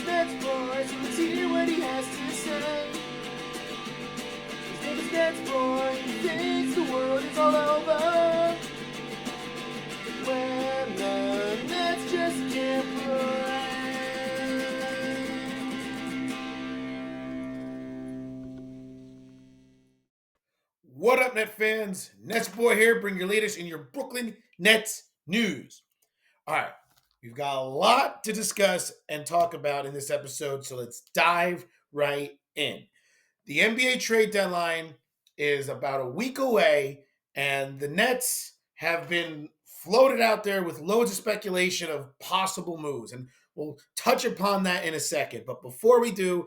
NetsBoy, so let's hear what he has to say. His name is NetsBoy, he thinks the world is all over when the Nets just can't play. What up, Net fans? NetsBoy here, bring your latest in your Brooklyn Nets news. All right, we've got a lot to discuss and talk about in this episode, so let's dive right in. The NBA trade deadline is about a week away, and the Nets have been floated out there with loads of speculation of possible moves, and we'll touch upon that in a second. But before we do,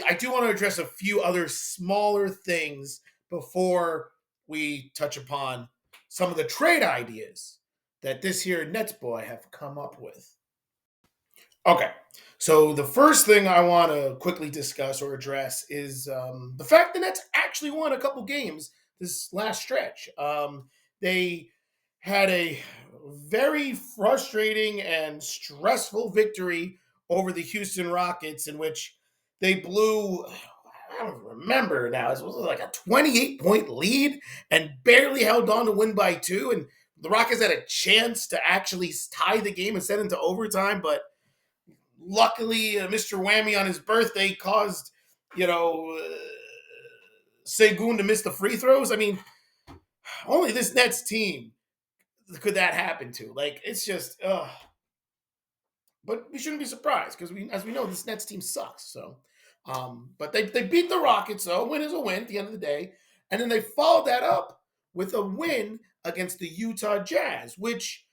I do want to address a few other smaller things before we touch upon some of the trade ideas that this here NetsBoy have come up with. Okay, so the first thing I want to quickly discuss or address is the fact the Nets actually won a couple games this last stretch. They had a very frustrating and stressful victory over the Houston Rockets, in which they blew. I don't remember now. It was like a 28-point lead and barely held on to win by two. And the Rockets had a chance to actually tie the game and send it into overtime, but luckily, Mr. Whammy on his birthday caused, Segun to miss the free throws. I mean, only this Nets team could that happen to. Like, it's just, but we shouldn't be surprised because as we know, this Nets team sucks. So, but they beat the Rockets. So a win is a win at the end of the day, and then they followed that up with a win against the Utah Jazz, which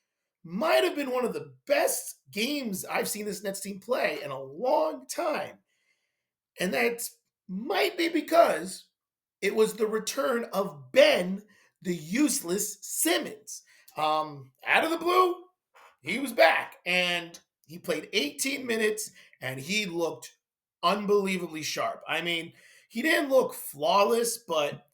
might have been one of the best games I've seen this Nets team play in a long time. And that might be because it was the return of Ben, the useless Simmons. Out of the blue, he was back and he played 18 minutes and he looked unbelievably sharp. I mean, he didn't look flawless, but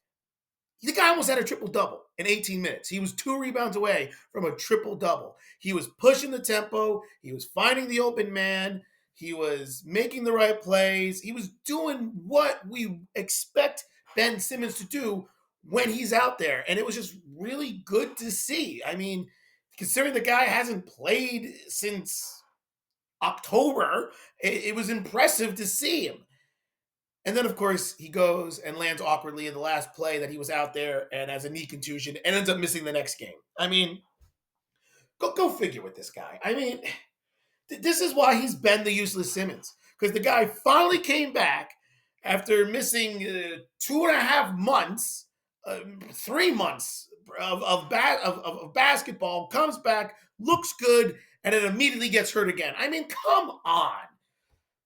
the guy almost had a triple-double in 18 minutes. He was 2 rebounds away from a triple-double. He was pushing the tempo. He was finding the open man. He was making the right plays. He was doing what we expect Ben Simmons to do when he's out there. And it was just really good to see. I mean, considering the guy hasn't played since October, it was impressive to see him. And then, of course, he goes and lands awkwardly in the last play that he was out there and has a knee contusion and ends up missing the next game. I mean, go figure with this guy. I mean, this is why he's been the useless Simmons, because the guy finally came back after missing 2.5 months, 3 months of basketball, comes back, looks good, and then immediately gets hurt again. I mean, come on.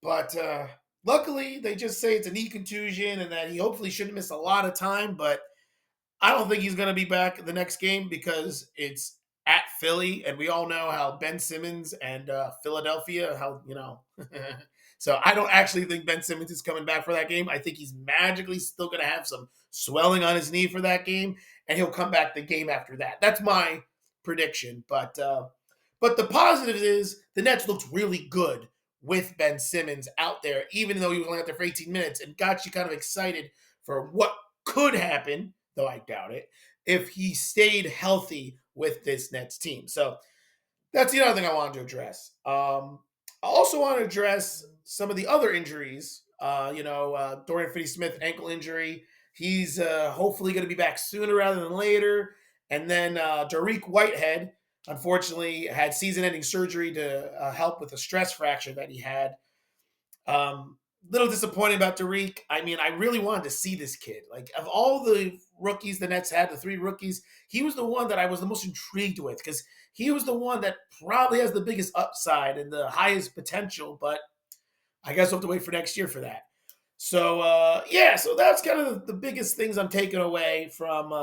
But luckily, they just say it's a knee contusion and that he hopefully shouldn't miss a lot of time. But I don't think he's going to be back the next game because it's at Philly, and we all know how Ben Simmons and Philadelphia, so I don't actually think Ben Simmons is coming back for that game. I think he's magically still going to have some swelling on his knee for that game, and he'll come back the game after that. That's my prediction. But the positive is the Nets looked really good with Ben Simmons out there, even though he was only out there for 18 minutes, and got you kind of excited for what could happen, though I doubt it, if he stayed healthy with this Nets team. So that's the other thing I wanted to address. I also want to address some of the other injuries. Dorian Finny-Smith ankle injury. He's hopefully going to be back sooner rather than later. And then Dariq Whitehead, unfortunately, had season-ending surgery to help with a stress fracture that he had. Little disappointing about Dariq. I mean, I really wanted to see this kid. Like, of all the rookies the Nets had, the 3 rookies, he was the one that I was the most intrigued with because he was the one that probably has the biggest upside and the highest potential, but I guess we'll have to wait for next year for that. So, so that's kind of the biggest things I'm taking away from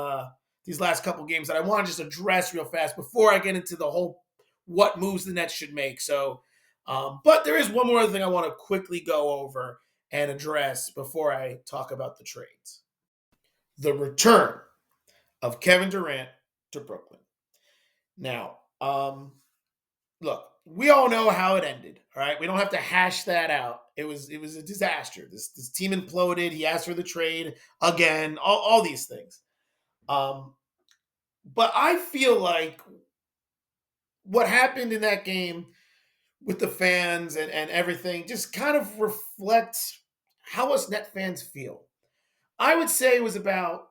these last couple games that I want to just address real fast before I get into the whole what moves the Nets should make. So, but there is one more other thing I want to quickly go over and address before I talk about the trades. The return of Kevin Durant to Brooklyn. Now, look, we all know how it ended. All right, we don't have to hash that out. It was a disaster. This team imploded. He asked for the trade again. All these things. Um, but I feel like what happened in that game with the fans and everything just kind of reflects how us Net fans feel. I would say it was about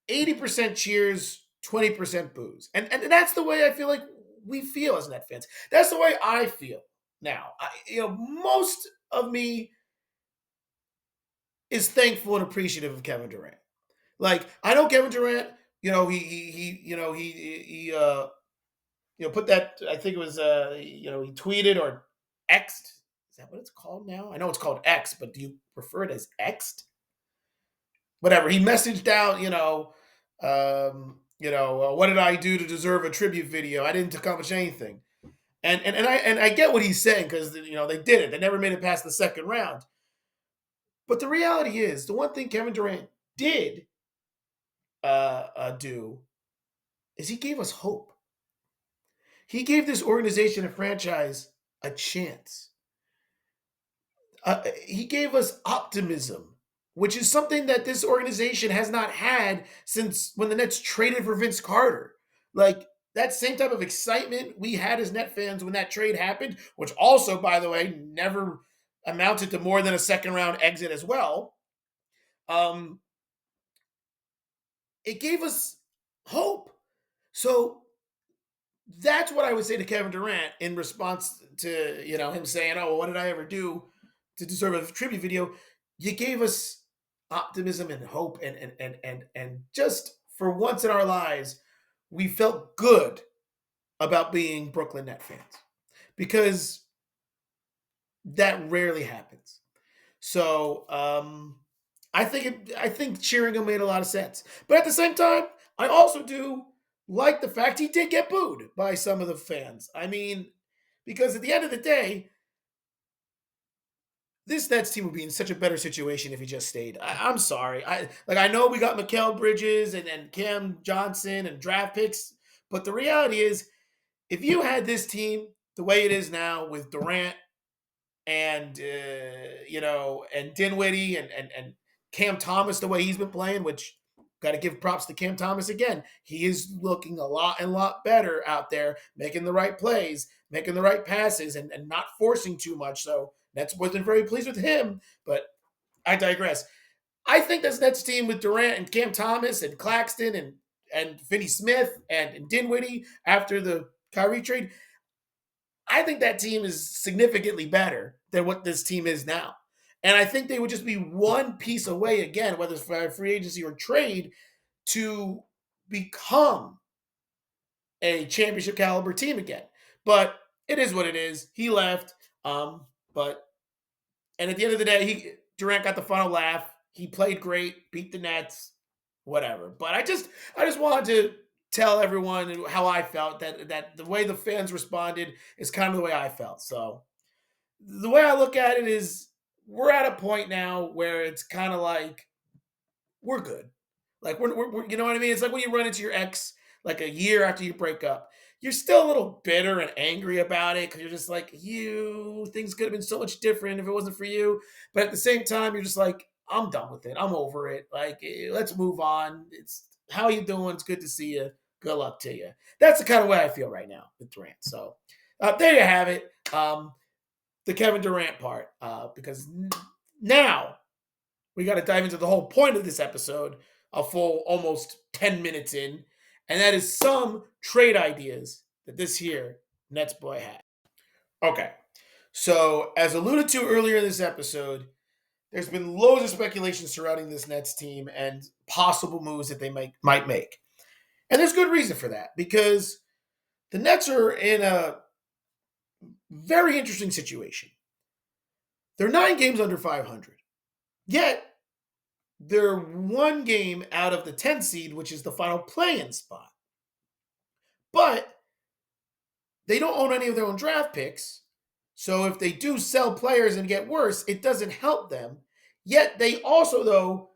80% cheers, 20% boos. And that's the way I feel like we feel as Net fans. That's the way I feel now. Most of me is thankful and appreciative of Kevin Durant. Like, I know Kevin Durant, put that, I think it was, he tweeted or X'd. Is that what it's called now? I know it's called X, but do you prefer it as X'd? Whatever. He messaged out, what did I do to deserve a tribute video? I didn't accomplish anything. And I get what he's saying because they did it. They never made it past the second round. But the reality is, the one thing Kevin Durant did do is he gave us hope. He gave this organization and franchise a chance. He gave us optimism, which is something that this organization has not had since when the Nets traded for Vince Carter. Like, that same type of excitement we had as Net fans when that trade happened, which also, by the way, never amounted to more than a second round exit as well. It gave us hope. So that's what I would say to Kevin Durant in response to him saying, "Oh, well, what did I ever do to deserve a tribute video?" You gave us optimism and hope, and just for once in our lives, we felt good about being Brooklyn Net fans because that rarely happens. So I think cheering him made a lot of sense, but at the same time, I also do like the fact he did get booed by some of the fans. I mean, because at the end of the day, this Nets team would be in such a better situation if he just stayed. I'm sorry. I know we got Mikal Bridges and Cam Johnson and draft picks, but the reality is, if you had this team the way it is now with Durant and and Dinwiddie and Cam Thomas the way he's been playing, which got to give props to Cam Thomas again. He is looking a lot better out there, making the right plays, making the right passes, and not forcing too much. So Nets wasn't very pleased with him, but I digress. I think this Nets team with Durant and Cam Thomas and Claxton and Finney-Smith and Dinwiddie after the Kyrie trade, I think that team is significantly better than what this team is now. And I think they would just be one piece away again, whether it's for free agency or trade, to become a championship caliber team again. But it is what it is. He left. But and at the end of the day, Durant got the final laugh. He played great, beat the Nets, whatever. But I just wanted to tell everyone how I felt, that the way the fans responded is kind of the way I felt. So the way I look at it is, we're at a point now where it's kind of like we're good. Like we're you know what I mean? It's like when you run into your ex like a year after you break up. You're still a little bitter and angry about it because you're just like, things could have been so much different if it wasn't for you. But at the same time, you're just like, I'm done with it. I'm over it. Like, let's move on. It's how you doing? It's good to see you. Good luck to you. That's the kind of way I feel right now with Durant. So there you have it. The Kevin Durant part, because now we got to dive into the whole point of this episode, a full almost 10 minutes in, and that is some trade ideas that this here NetsBoy had. Okay, so as alluded to earlier in this episode, there's been loads of speculation surrounding this Nets team and possible moves that they might make. And there's good reason for that, because the Nets are in a very interesting situation. They're 9 games under 500. Yet, they're 1 game out of the 10 seed, which is the final play-in spot. But they don't own any of their own draft picks. So if they do sell players and get worse, it doesn't help them. Yet they also, though,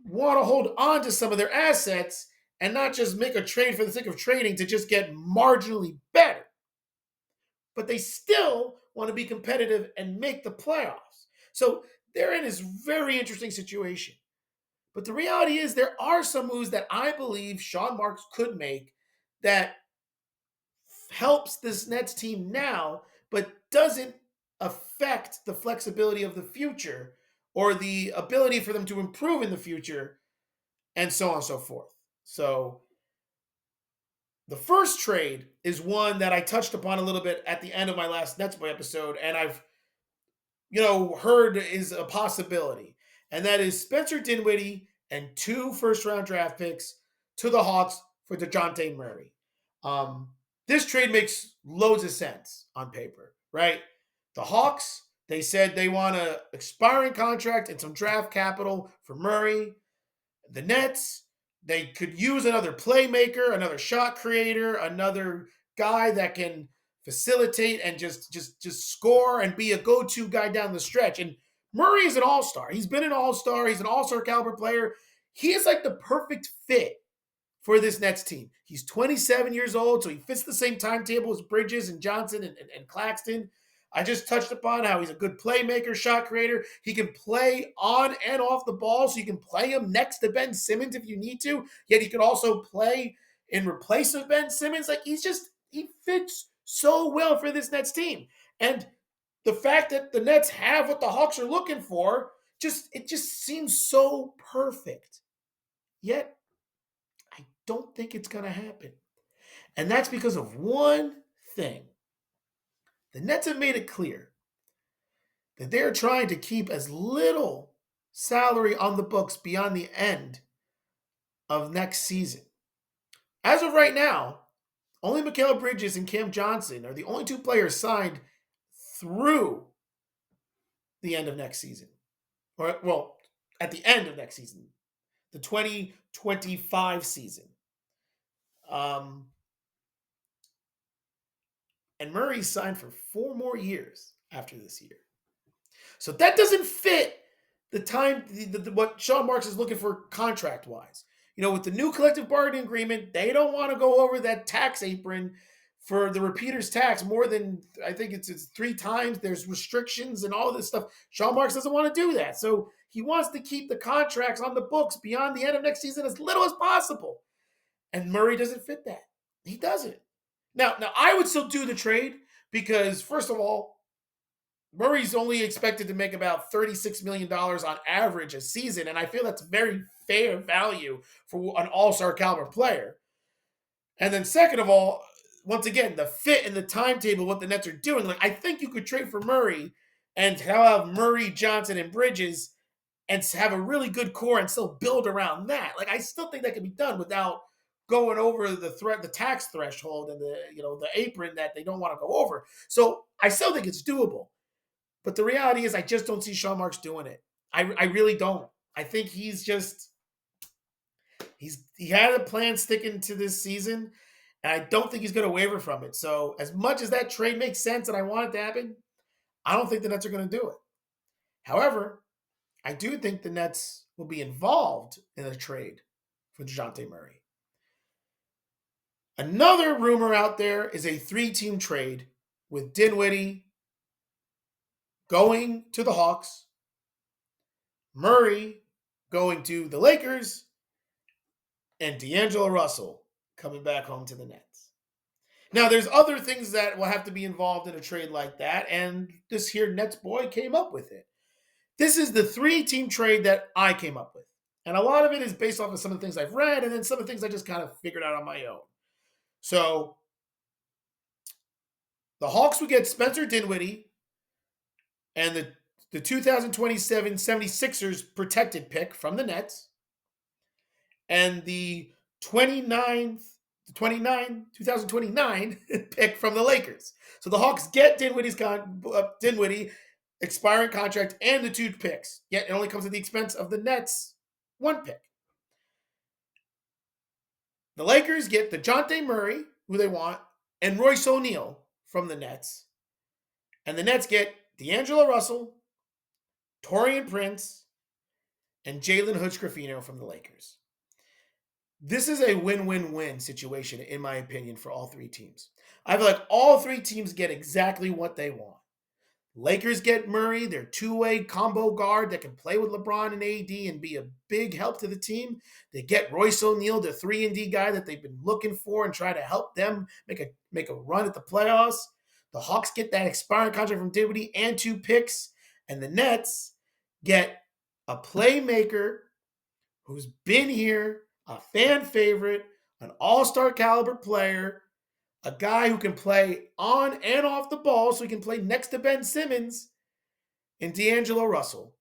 want to hold on to some of their assets and not just make a trade for the sake of trading to just get marginally better. but they still want to be competitive and make the playoffs. So they're in this very interesting situation. But the reality is, there are some moves that I believe Sean Marks could make that helps this Nets team now, but doesn't affect the flexibility of the future or the ability for them to improve in the future, and so on and so forth. So the first trade is one that I touched upon a little bit at the end of my last NetsBoy episode, and I've heard is a possibility, and that is Spencer Dinwiddie and 2 first-round draft picks to the Hawks for DeJounte Murray. Um, this trade makes loads of sense on paper, right? The Hawks, they said they want an expiring contract and some draft capital for Murray. The Nets, they could use another playmaker, another shot creator, another guy that can facilitate and just score and be a go-to guy down the stretch. And Murray is an all-star. He's been an all-star. He's an all-star caliber player. He is like the perfect fit for this Nets team. He's 27 years old, so he fits the same timetable as Bridges and Johnson and Claxton. I just touched upon how he's a good playmaker, shot creator. He can play on and off the ball, so you can play him next to Ben Simmons if you need to, yet he could also play in replace of Ben Simmons. Like, he fits so well for this Nets team. And the fact that the Nets have what the Hawks are looking for, it just seems so perfect. Yet, I don't think it's going to happen. And that's because of one thing. The Nets have made it clear that they're trying to keep as little salary on the books beyond the end of next season. As of right now, only Mikal Bridges and Cam Johnson are the only 2 players signed through the end of next season. Or, well, at the end of next season, the 2025 season. And Murray's signed for 4 more years after this year. So that doesn't fit the time, what Sean Marks is looking for contract-wise. With the new collective bargaining agreement, they don't want to go over that tax apron for the repeater's tax more than, I think it's 3 times. There's restrictions and all this stuff. Sean Marks doesn't want to do that. So he wants to keep the contracts on the books beyond the end of next season as little as possible. And Murray doesn't fit that. He doesn't. Now I would still do the trade because, first of all, Murray's only expected to make about $36 million on average a season, and I feel that's very fair value for an all-star caliber player. And then second of all, once again, the fit and the timetable, what the Nets are doing, I think you could trade for Murray and have Murray, Johnson, and Bridges and have a really good core and still build around that. I still think that can be done without going over the tax threshold and the apron that they don't want to go over. So I still think it's doable. But the reality is, I just don't see Sean Marks doing it. I really don't. I think he had a plan sticking to this season, and I don't think he's going to waver from it. So as much as that trade makes sense and I want it to happen, I don't think the Nets are going to do it. However, I do think the Nets will be involved in a trade for DeJounte Murray. Another rumor out there is a 3-team trade with Dinwiddie going to the Hawks, Murray going to the Lakers, and D'Angelo Russell coming back home to the Nets. Now, there's other things that will have to be involved in a trade like that, and this here NetsBoy came up with it. This is the 3-team trade that I came up with. And a lot of it is based off of some of the things I've read, and then some of the things I just kind of figured out on my own. So, the Hawks would get Spencer Dinwiddie and the 2027 76ers protected pick from the Nets, and the 2029 pick from the Lakers. So the Hawks get Dinwiddie expiring contract and the 2 picks. Yet it only comes at the expense of the Nets' 1 pick. The Lakers get DeJounte Murray, who they want, and Royce O'Neal from the Nets. And the Nets get D'Angelo Russell, Taurean Prince, and Jalen Hood-Schifino from the Lakers. This is a win-win-win situation, in my opinion, for all 3 teams. I feel like all three teams get exactly what they want. Lakers get Murray, their two-way combo guard that can play with LeBron and AD and be a big help to the team. They get Royce O'Neal, the 3-and-D guy that they've been looking for and try to help them make a run at the playoffs. The Hawks get that expiring contract from Dinwiddie and 2 picks. And the Nets get a playmaker who's been here, a fan favorite, an all-star caliber player, a guy who can play on and off the ball so he can play next to Ben Simmons, and D'Angelo Russell.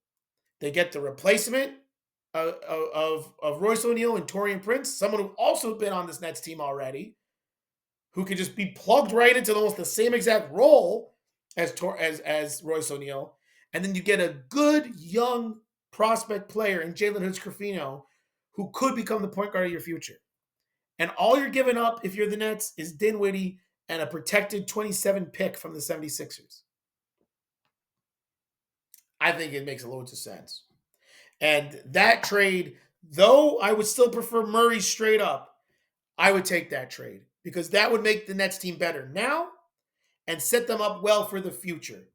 They get the replacement of Royce O'Neal and Taurean Prince, someone who also been on this Nets team already, who could just be plugged right into almost the same exact role as Royce O'Neal. And then you get a good young prospect player in Jalen Hood-Schifino who could become the point guard of your future. And all you're giving up if you're the Nets is Dinwiddie and a protected 27 pick from the 76ers. I think it makes loads of sense. And that trade, though I would still prefer Murray straight up, I would take that trade because that would make the Nets team better now and set them up well for the future.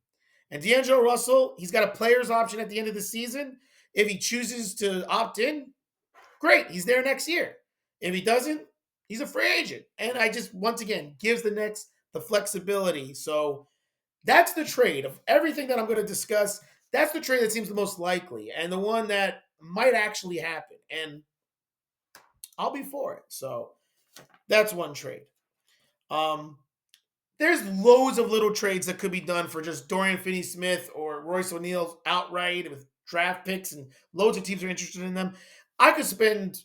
And D'Angelo Russell, he's got a player's option at the end of the season. If he chooses to opt in, great, he's there next year. If he doesn't, he's a free agent. And I just, once again, gives the Nets the flexibility. So that's the trade of everything that I'm going to discuss. That's the trade that seems the most likely and the one that might actually happen. And I'll be for it. So that's one trade. There's loads of little trades that could be done for just Dorian Finney-Smith or Royce O'Neal outright with draft picks, and loads of teams are interested in them. I could spend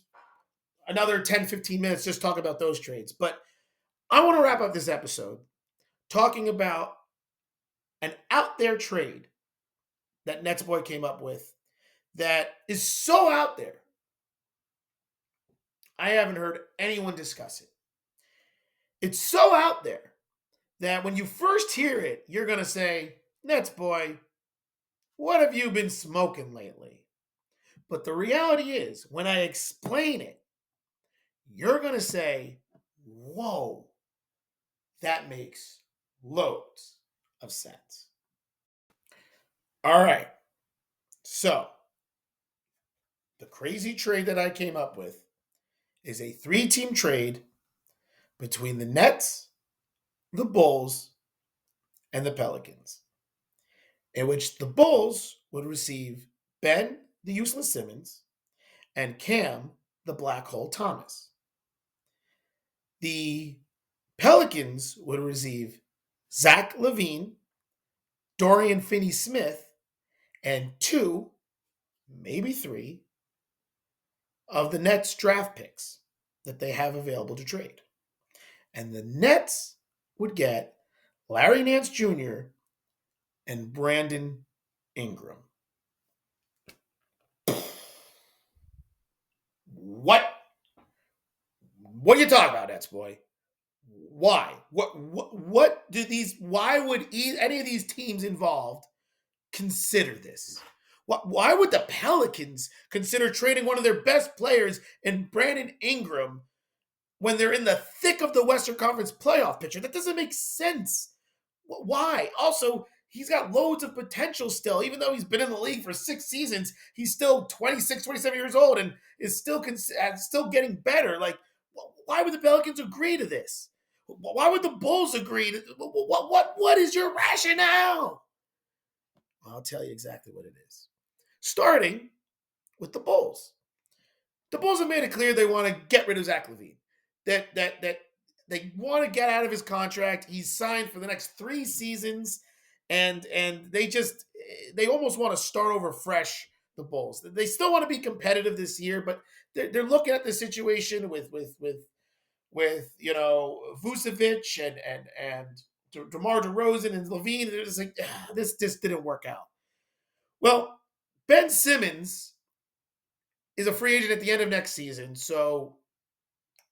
another 10, 15 minutes just talking about those trades. But I want to wrap up this episode talking about an out there trade that NetsBoy came up with that is so out there. I haven't heard anyone discuss it. It's so out there that when you first hear it, you're going to say, NetsBoy, what have you been smoking lately? But the reality is, when I explain it, you're going to say, whoa, that makes loads of sense. All right. So, the crazy trade that I came up with is a 3-team trade between the Nets, the Bulls, and the Pelicans, in which the Bulls would receive Ben, the useless Simmons, and Cam, the black hole Thomas. The Pelicans would receive Zach LaVine, Dorian Finney-Smith, and 2, maybe 3, of the Nets draft picks that they have available to trade. And the Nets would get Larry Nance Jr. and Brandon Ingram. What? What are you talking about, NetsBoy? Why? What do these? Why would any of these teams involved consider this? Why would the Pelicans consider trading one of their best players in Brandon Ingram when they're in the thick of the Western Conference playoff picture? That doesn't make sense. Why? Also, he's got loads of potential still. Even though he's been in the league for 6 seasons, he's still 26, 27 years old and is still getting better. Like, why would the Pelicans agree to this? Why would the Bulls agree? What is your rationale? I'll tell you exactly what it is. Starting with the Bulls. The Bulls have made it clear they want to get rid of Zach LaVine. That they want to get out of his contract. He's signed for the next 3 seasons, and they almost want to start over fresh. The Bulls. They still want to be competitive this year, but they're looking at the situation with Vucevic and DeMar DeRozan and LaVine. They're just like, this didn't work out. Well, Ben Simmons is a free agent at the end of next season, so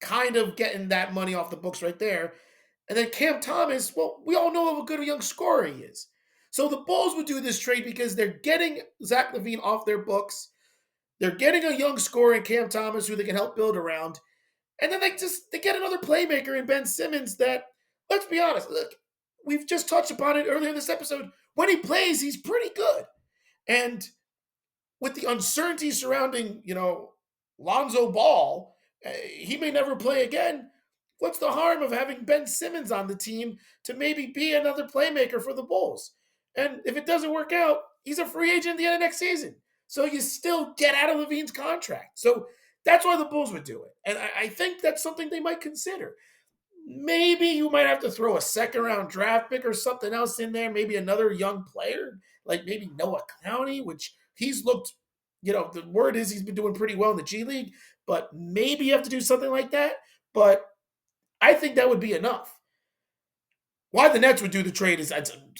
kind of getting that money off the books right there. And then Cam Thomas, well, we all know how a good young scorer he is. So the Bulls would do this trade because they're getting Zach LaVine off their books. They're getting a young scorer in Cam Thomas who they can help build around. And then they get another playmaker in Ben Simmons that let's be honest. Look, we've just touched upon it earlier in this episode. When he plays, he's pretty good. And with the uncertainty surrounding, Lonzo Ball, he may never play again. What's the harm of having Ben Simmons on the team to maybe be another playmaker for the Bulls? And if it doesn't work out, he's a free agent at the end of next season. So you still get out of Levine's contract. So that's why the Bulls would do it. And I think that's something they might consider. Maybe you might have to throw a second round draft pick or something else in there, maybe another young player, like maybe Noah Clowney, which he's looked, the word is he's been doing pretty well in the G League, but maybe you have to do something like that. But I think that would be enough. Why the Nets would do the trade is,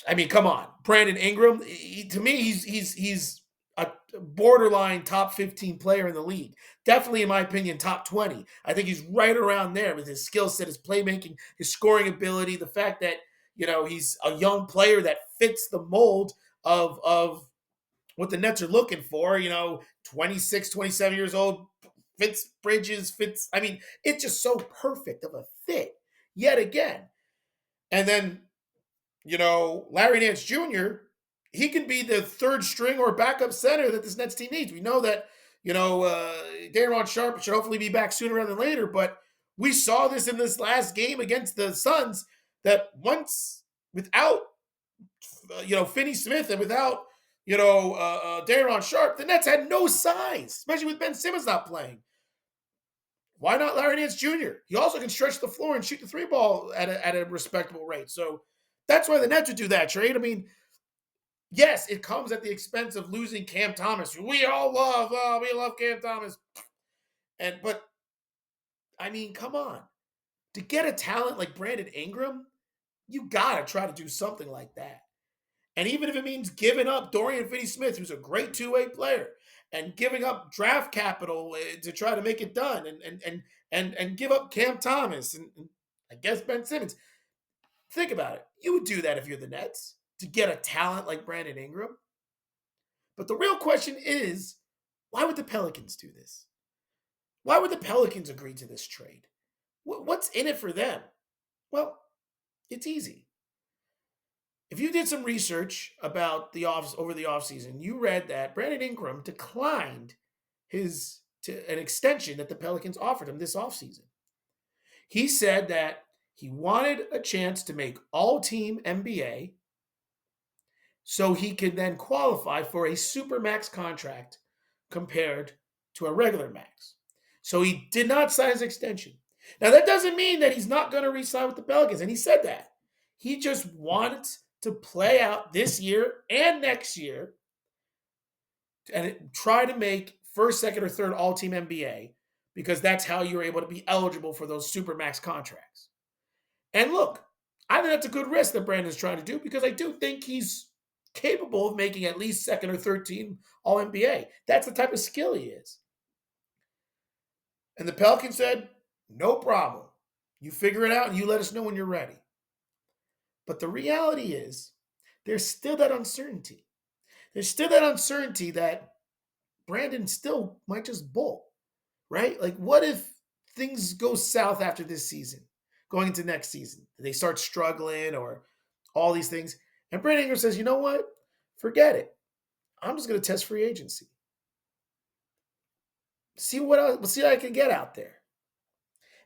I mean, come on, Brandon Ingram. To me, he's a borderline top 15 player in the league. Definitely, in my opinion, top 20. I think he's right around there with his skill set, his playmaking, his scoring ability, the fact that he's a young player that fits the mold of what the Nets are looking for. 26, 27 years old, fits Bridges, fits. I mean, it's just so perfect of a fit yet again. And then, Larry Nance Jr., he can be the third string or backup center that this Nets team needs. We know that, Daron Sharp should hopefully be back sooner rather than later, but we saw this in this last game against the Suns that once without, Finney-Smith and without, Daron Sharp, the Nets had no size, especially with Ben Simmons not playing. Why not Larry Nance Jr.? He also can stretch the floor and shoot the three ball at a respectable rate. So that's why the Nets would do that trade. I mean, yes, it comes at the expense of losing Cam Thomas. We love Cam Thomas. But I mean, come on. To get a talent like Brandon Ingram, you gotta try to do something like that. And even if it means giving up Dorian Finney-Smith, who's a great two-way player, and giving up draft capital to try to make it done, and give up Cam Thomas and I guess Ben Simmons. Think about it. You would do that if you're the Nets to get a talent like Brandon Ingram. But the real question is, why would the Pelicans do this? Why would the Pelicans agree to this trade? What's in it for them? Well, it's easy. If you did some research about over the offseason, you read that Brandon Ingram declined an extension that the Pelicans offered him this offseason. He said that he wanted a chance to make all-team NBA so he could then qualify for a supermax contract compared to a regular max. So he did not sign his extension. Now, that doesn't mean that he's not going to re-sign with the Pelicans, and he said that. He just wants to play out this year and next year and try to make first, second, or third all-team NBA because that's how you're able to be eligible for those supermax contracts. And look, I think that's a good risk that Brandon's trying to do because I do think he's capable of making at least second or third team All-NBA. That's the type of skill he is. And the Pelicans said, no problem. You figure it out and you let us know when you're ready. But the reality is, there's still that uncertainty. There's still that uncertainty that Brandon still might just bolt, right? Like, what if things go south after this season, going into next season? They start struggling or all these things. And Brandon Ingram says, you know what? Forget it. I'm just going to test free agency. See what I can get out there.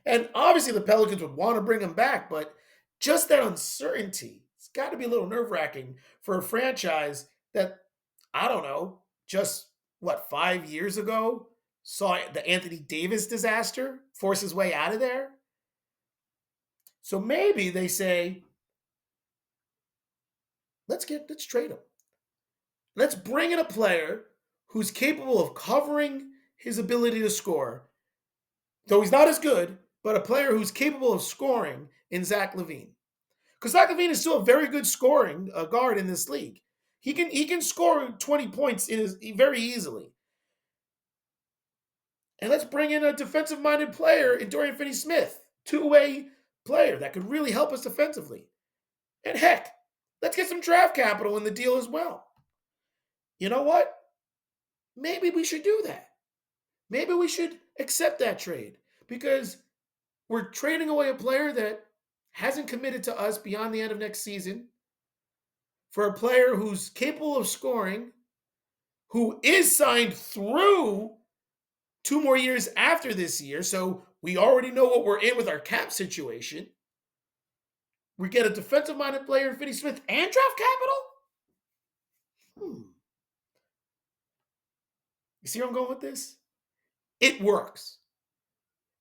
And obviously the Pelicans would want to bring him back, but just that uncertainty, it's got to be a little nerve-wracking for a franchise that, I don't know, just 5 years ago saw the Anthony Davis disaster force his way out of there. So maybe they say, let's trade him. Let's bring in a player who's capable of covering his ability to score, though he's not as good, but a player who's capable of scoring in Zach LaVine. Because Zach LaVine is still a very good scoring guard in this league. He can score 20 points very easily. And let's bring in a defensive-minded player in Dorian Finney-Smith, two-way player that could really help us defensively. And heck, let's get some draft capital in the deal as well. You know what? Maybe we should do that. Maybe we should accept that trade because we're trading away a player that hasn't committed to us beyond the end of next season for a player who's capable of scoring, who is signed through 2 more years after this year. So we already know what we're in with our cap situation. We get a defensive minded player in Finny-Smith and draft capital? You see where I'm going with this? It works.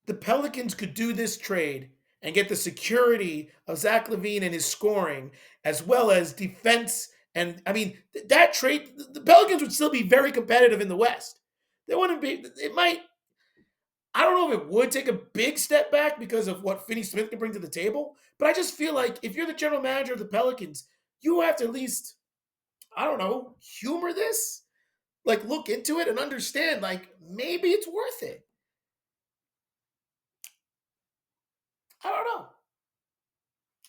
The Pelicans could do this trade and get the security of Zach LaVine and his scoring, as well as defense. And I mean, that trade, the Pelicans would still be very competitive in the West. They wouldn't be, it might, I don't know if it would take a big step back because of what Finney-Smith can bring to the table, but I just feel like if you're the general manager of the Pelicans, you have to at least, I don't know, humor this, like look into it and understand, like maybe it's worth it. I don't know.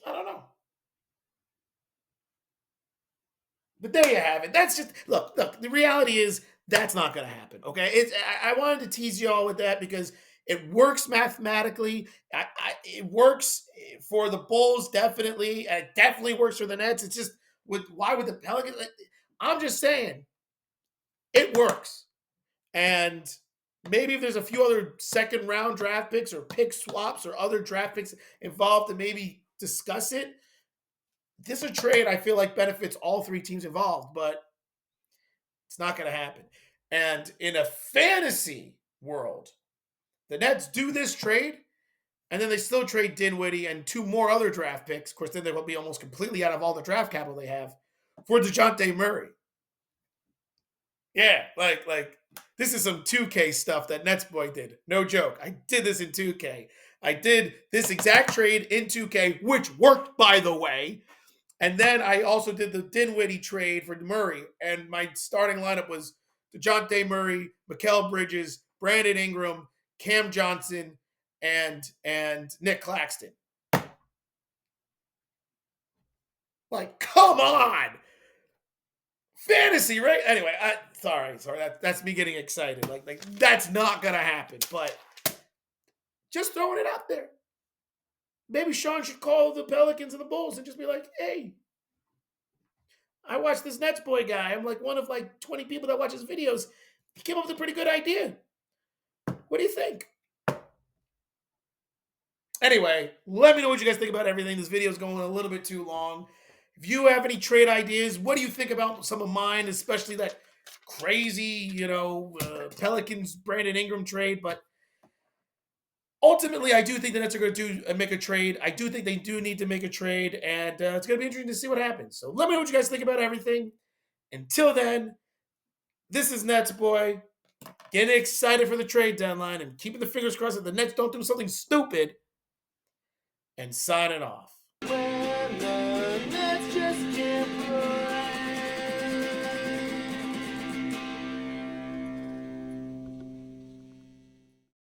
I don't know. But there you have it. That's just look. The reality is that's not going to happen. Okay, I wanted to tease you all with that because it works mathematically. It works for the Bulls definitely. It definitely works for the Nets. It's just why would the Pelicans? I'm just saying it works, and maybe if there's a few other second round draft picks or pick swaps or other draft picks involved, to maybe discuss it. This is a trade I feel like benefits all three teams involved, but it's not going to happen. And in a fantasy world, the Nets do this trade, and then they still trade Dinwiddie and 2 more other draft picks. Of course, then they will be almost completely out of all the draft capital they have for DeJounte Murray. Yeah, like this is some 2K stuff that NetsBoy did. No joke. I did this in 2K. I did this exact trade in 2K, which worked, by the way. And then I also did the Dinwiddie trade for Murray. And my starting lineup was DeJounte Murray, Mikal Bridges, Brandon Ingram, Cam Johnson, and Nick Claxton. Like, come on. Fantasy, right? Anyway, sorry. That's me getting excited. Like that's not gonna happen. But just throwing it out there. Maybe Sean should call the Pelicans and the Bulls and just be like, hey, I watched this NetsBoy guy. I'm like one of like 20 people that watch his videos. He came up with a pretty good idea. What do you think? Anyway, let me know what you guys think about everything. This video is going a little bit too long. If you have any trade ideas, what do you think about some of mine, especially that crazy, Pelicans Brandon Ingram trade? But ultimately, I do think the Nets are going to make a trade. I do think they do need to make a trade, and it's going to be interesting to see what happens. So let me know what you guys think about everything. Until then, this is NetsBoy, getting excited for the trade deadline and keeping the fingers crossed that the Nets don't do something stupid, and signing off.